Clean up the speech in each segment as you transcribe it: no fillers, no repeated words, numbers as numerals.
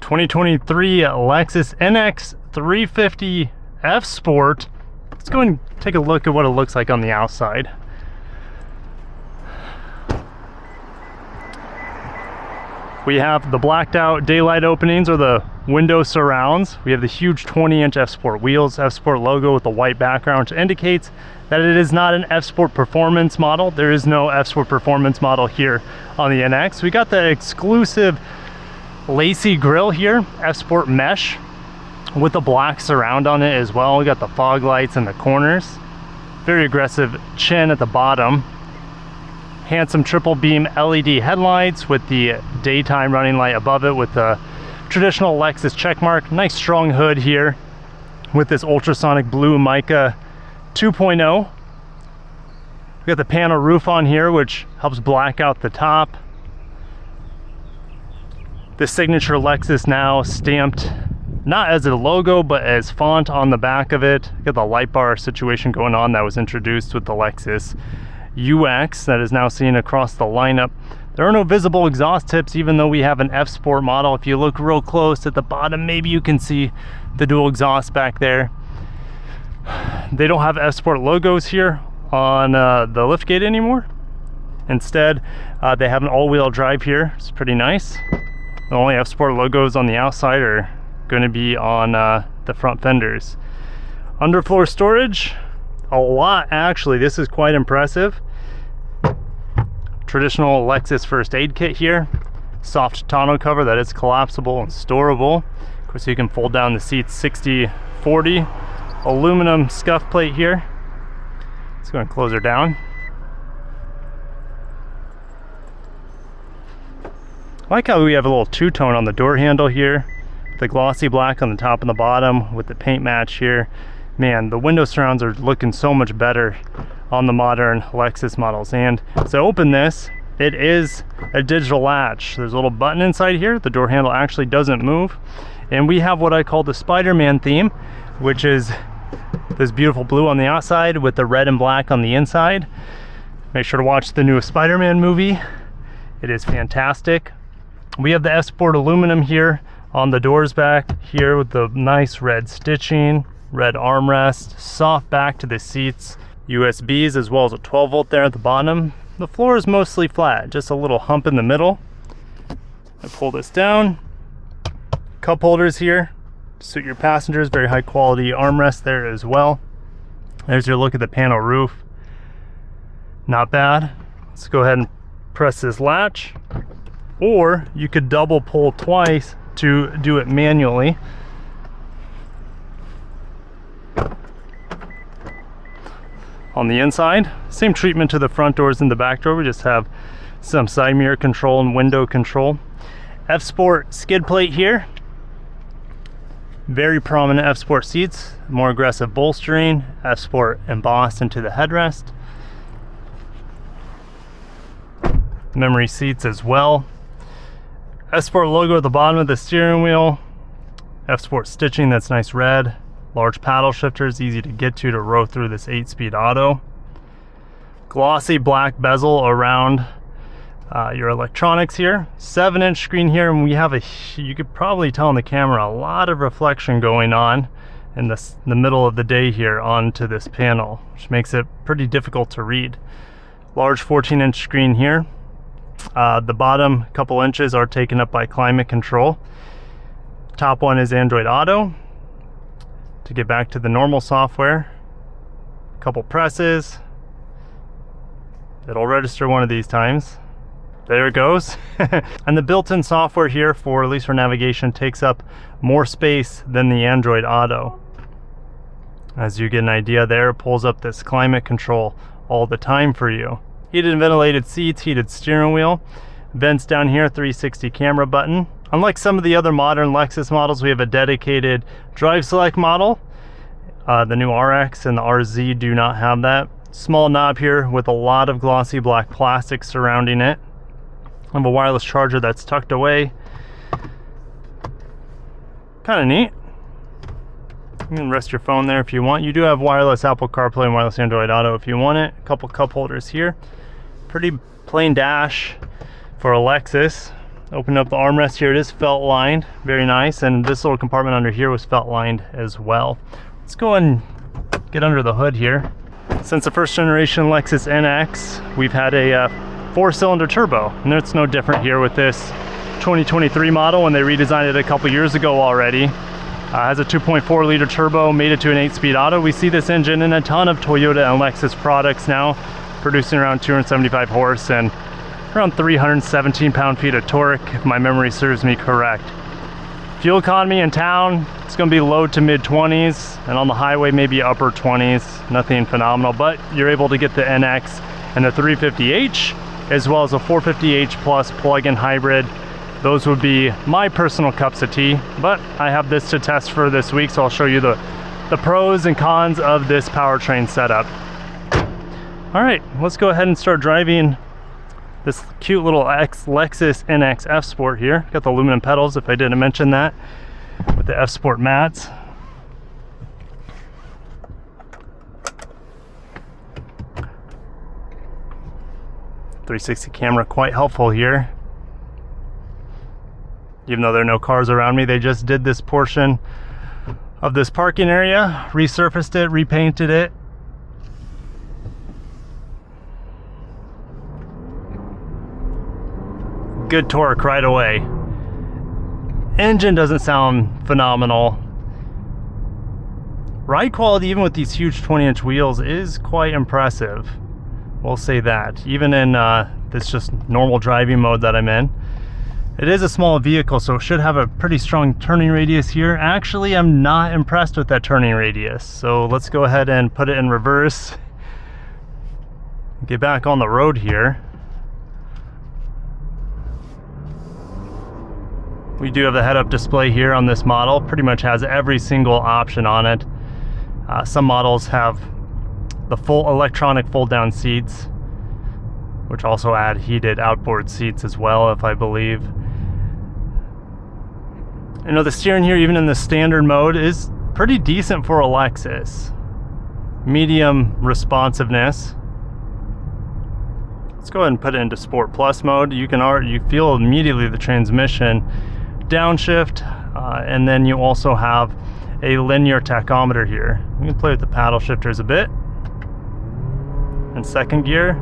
2023 Lexus NX 350 F Sport. Let's go and take a look at what it looks like on the outside. We have the blacked out daylight openings or the window surrounds. We have the huge 20-inch F Sport wheels, F Sport logo with the white background, which indicates that it is not an F Sport performance model. There is no F Sport performance model here on the NX. We got the exclusive lacy grille here, F Sport mesh with the black surround on it as well. We got the fog lights in the corners. Very aggressive chin at the bottom. Handsome triple beam LED headlights with the daytime running light above it with the traditional Lexus checkmark. Nice strong hood here with this ultrasonic blue mica 2.0. We got the panel roof on here, which helps black out the top. The signature Lexus now stamped not as a logo but as font on the back of it. Got the light bar situation going on that was introduced with the Lexus UX that is now seen across the lineup. There are no visible exhaust tips even though we have an F Sport model. If you look real close at the bottom, maybe you can see the dual exhaust back there. They don't have F Sport logos here on the liftgate anymore. Instead, they have an all-wheel drive here. It's pretty nice. The only F Sport logos on the outside are going to be on the front fenders. Underfloor storage, a lot actually. This is quite impressive. Traditional Lexus first aid kit here. Soft tonneau cover that is collapsible and storable. Of course, you can fold down the seats 60/40. Aluminum scuff plate here. Let's go and close her down. I like how we have a little two-tone on the door handle here. The glossy black on the top and the bottom with the paint match here. Man, the window surrounds are looking so much better on the modern Lexus models. And to open this, it is a digital latch. There's a little button inside here. The door handle actually doesn't move. And we have what I call the Spider-Man theme, which is this beautiful blue on the outside with the red and black on the inside. Make sure to watch the newest Spider-Man movie. It is fantastic. We have the F Sport aluminum here on the doors back here with the nice red stitching, red armrest, soft back to the seats, USBs as well as a 12 volt there at the bottom. The floor is mostly flat, just a little hump in the middle. I pull this down. Cup holders here to suit your passengers, very high quality armrest there as well. There's your look at the panel roof. Not bad. Let's go ahead and press this latch, or you could double pull twice to do it manually. On the inside, same treatment to the front doors and the back door. We just have some side mirror control and window control. F Sport skid plate here. Very prominent F Sport seats, more aggressive bolstering, F Sport embossed into the headrest. Memory seats as well. F Sport logo at the bottom of the steering wheel. F Sport stitching, that's nice red. Large paddle shifters, easy to get to row through this 8-speed auto. Glossy black bezel around your electronics here. 7-inch screen here, and we have you could probably tell in the camera, a lot of reflection going on in the middle of the day here onto this panel, which makes it pretty difficult to read. Large 14-inch screen here. The bottom couple inches are taken up by climate control. Top one is Android Auto. To get back to the normal software, a couple presses. It'll register one of these times. There it goes. And the built-in software here for, at least for navigation, takes up more space than the Android Auto. As you get an idea there, it pulls up this climate control all the time for you. Heated and ventilated seats, heated steering wheel. Vents down here, 360 camera button. Unlike some of the other modern Lexus models, we have a dedicated drive select model. The new RX and the RZ do not have that. Small knob here with a lot of glossy black plastic surrounding it. I have a wireless charger that's tucked away. Kind of neat. You can rest your phone there if you want. You do have wireless Apple CarPlay and wireless Android Auto if you want it. A couple cup holders here. Pretty plain dash for a Lexus. Open up the armrest here. It is felt lined, very nice, and this little compartment under here was felt lined as well. Let's go and get under the hood here. Since the first generation Lexus NX, we've had a 4-cylinder turbo, and it's no different here with this 2023 model when they redesigned it a couple years ago already. Has a 2.4 liter turbo, made it to an 8-speed auto. We see this engine in a ton of Toyota and Lexus products now, producing around 275 horse and around 317 pound-feet of torque, if my memory serves me correct. Fuel economy in town, it's going to be low to mid 20s, and on the highway maybe upper 20s. Nothing phenomenal, but you're able to get the NX and the 350h, as well as a 450h plus plug-in hybrid. Those would be my personal cups of tea, but I have this to test for this week, so I'll show you the pros and cons of this powertrain setup. All right, let's go ahead and start driving this cute little Lexus NX F Sport here. Got the aluminum pedals, if I didn't mention that, with the F Sport mats. .360 camera, quite helpful here. Even though there are no cars around me, they just did this portion of this parking area, resurfaced it, repainted it. Good torque right away. Engine doesn't sound phenomenal. Ride quality, even with these huge 20-inch wheels, is quite impressive. We'll say that. Even in this just normal driving mode that I'm in. It is a small vehicle, so it should have a pretty strong turning radius here. Actually, I'm not impressed with that turning radius. So let's go ahead and put it in reverse. Get back on the road here. We do have the head-up display here on this model. Pretty much has every single option on it. Some models have the full electronic fold-down seats, which also add heated outboard seats as well, if I believe. You know, the steering here, even in the standard mode, is pretty decent for a Lexus. Medium responsiveness. Let's go ahead and put it into Sport Plus mode. You feel immediately the transmission downshift, and then you also have a linear tachometer here. We can play with the paddle shifters a bit. In second gear.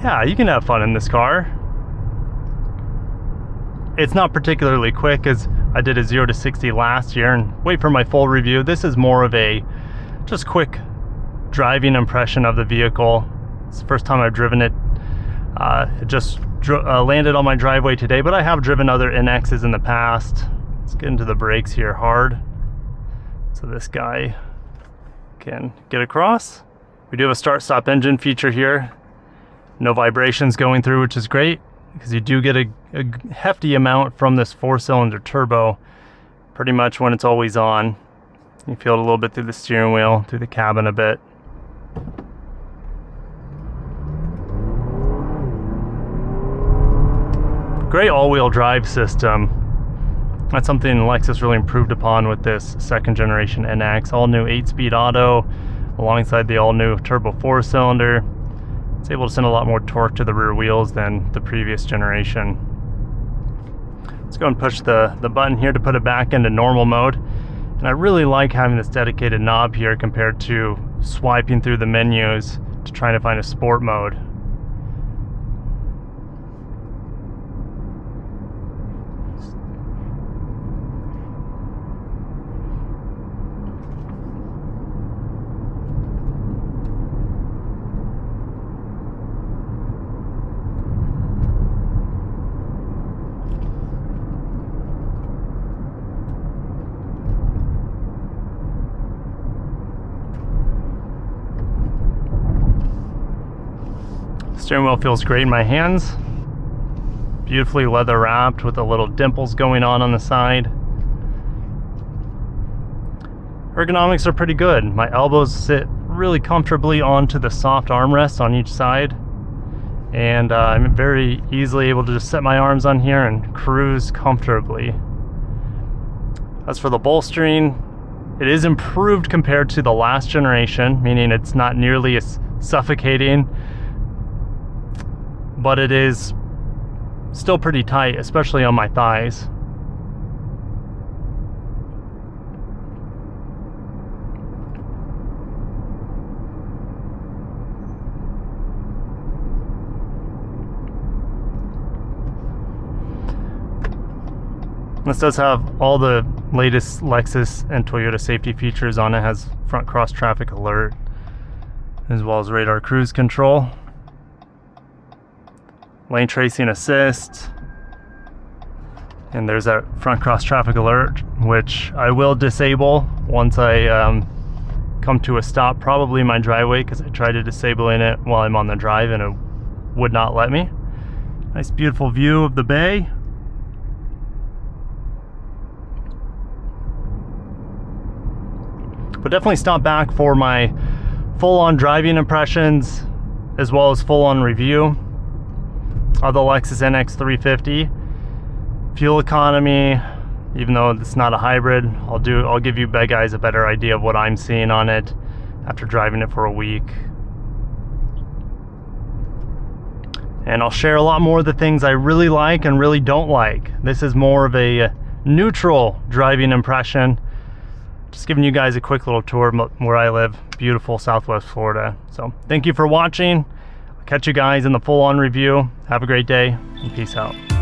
Yeah, you can have fun in this car. It's not particularly quick, as I did a 0 to 60 last year, and wait for my full review. This is more of a just quick driving impression of the vehicle. It's the first time I've driven it. It just landed on my driveway today, but I have driven other NXs in the past. Let's get into the brakes here hard, so this guy can get across. We do have a start-stop engine feature here. No vibrations going through, which is great, because you do get a hefty amount from this 4-cylinder turbo, pretty much when it's always on. You feel it a little bit through the steering wheel, through the cabin a bit. Great all-wheel drive system. That's something Lexus really improved upon with this second generation NX. All new 8-speed auto alongside the all new turbo 4-cylinder. It's able to send a lot more torque to the rear wheels than the previous generation. Let's go and push the button here to put it back into normal mode. And I really like having this dedicated knob here compared to swiping through the menus to try to find a sport mode. Steering wheel feels great in my hands. Beautifully leather wrapped with the little dimples going on the side. Ergonomics are pretty good. My elbows sit really comfortably onto the soft armrests on each side. And I'm very easily able to just set my arms on here and cruise comfortably. As for the bolstering, it is improved compared to the last generation, meaning it's not nearly as suffocating, but it is still pretty tight, especially on my thighs. This does have all the latest Lexus and Toyota safety features on it. It has front cross traffic alert, as well as radar cruise control, lane tracing assist, and there's that front cross traffic alert, which I will disable once I come to a stop, probably in my driveway, because I tried to disabling it while I'm on the drive and it would not let me. Nice beautiful view of the bay. But definitely stop back for my full-on driving impressions, as well as full-on review of the Lexus NX 350. Fuel economy, even though it's not a hybrid, I'll give you guys a better idea of what I'm seeing on it after driving it for a week. And I'll share a lot more of the things I really like and really don't like. This is more of a neutral driving impression. Just giving you guys a quick little tour of where I live, beautiful Southwest Florida. So thank you for watching. I'll catch you guys in the full-on review. Have a great day and peace out.